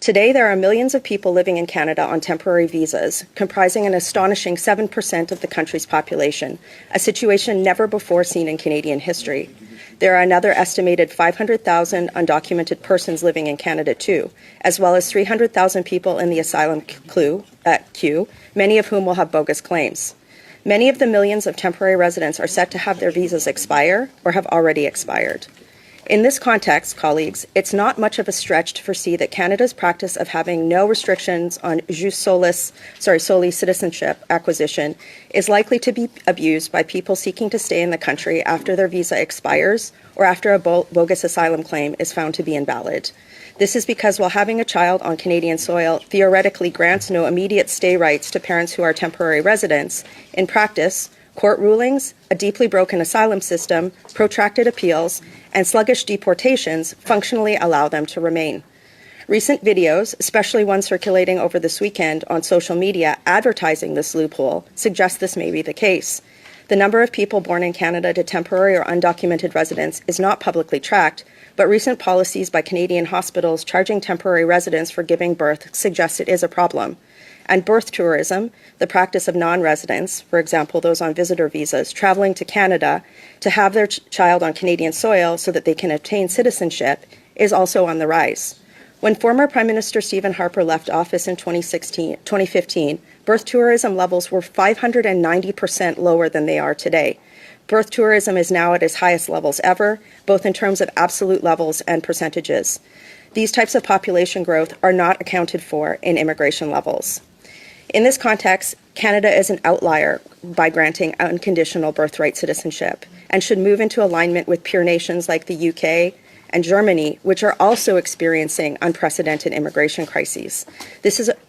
Today, there are millions of people living in Canada on temporary visas, comprising an astonishing 7% of the country's population, a situation never before seen in Canadian history. There are another estimated 500,000 undocumented persons living in Canada too, as well as 300,000 people in the asylum queue, many of whom will have bogus claims. Many of the millions of temporary residents are set to have their visas expire or have already expired. In this context, colleagues, it's not much of a stretch to foresee that Canada's practice of having no restrictions on solely citizenship acquisition is likely to be abused by people seeking to stay in the country after their visa expires or after a bogus asylum claim is found to be invalid. This is because while having a child on Canadian soil theoretically grants no immediate stay rights to parents who are temporary residents, in practice, court rulings, a deeply broken asylum system, protracted appeals, and sluggish deportations functionally allow them to remain. Recent videos, especially one circulating over this weekend on social media advertising this loophole, suggest this may be the case. The number of people born in Canada to temporary or undocumented residents is not publicly tracked, but recent policies by Canadian hospitals charging temporary residents for giving birth suggest it is a problem. And birth tourism, the practice of non-residents, for example, those on visitor visas, traveling to Canada to have their child on Canadian soil so that they can obtain citizenship, is also on the rise. When former Prime Minister Stephen Harper left office in 2015, birth tourism levels were 590% lower than they are today. Birth tourism is now at its highest levels ever, both in terms of absolute levels and percentages. These types of population growth are not accounted for in immigration levels. In this context, Canada is an outlier by granting unconditional birthright citizenship and should move into alignment with peer nations like the UK and Germany, which are also experiencing unprecedented immigration crises.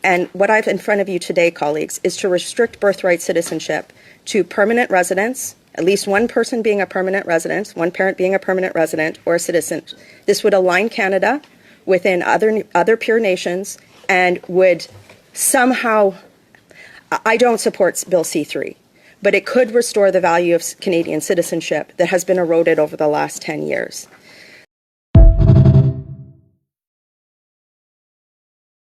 And what I have in front of you today, colleagues, is to restrict birthright citizenship to permanent residents, at least one person being a permanent resident, one parent being a permanent resident or a citizen. This would align Canada within other peer nations and would somehow, I don't support Bill C-3, but it could restore the value of Canadian citizenship that has been eroded over the last 10 years.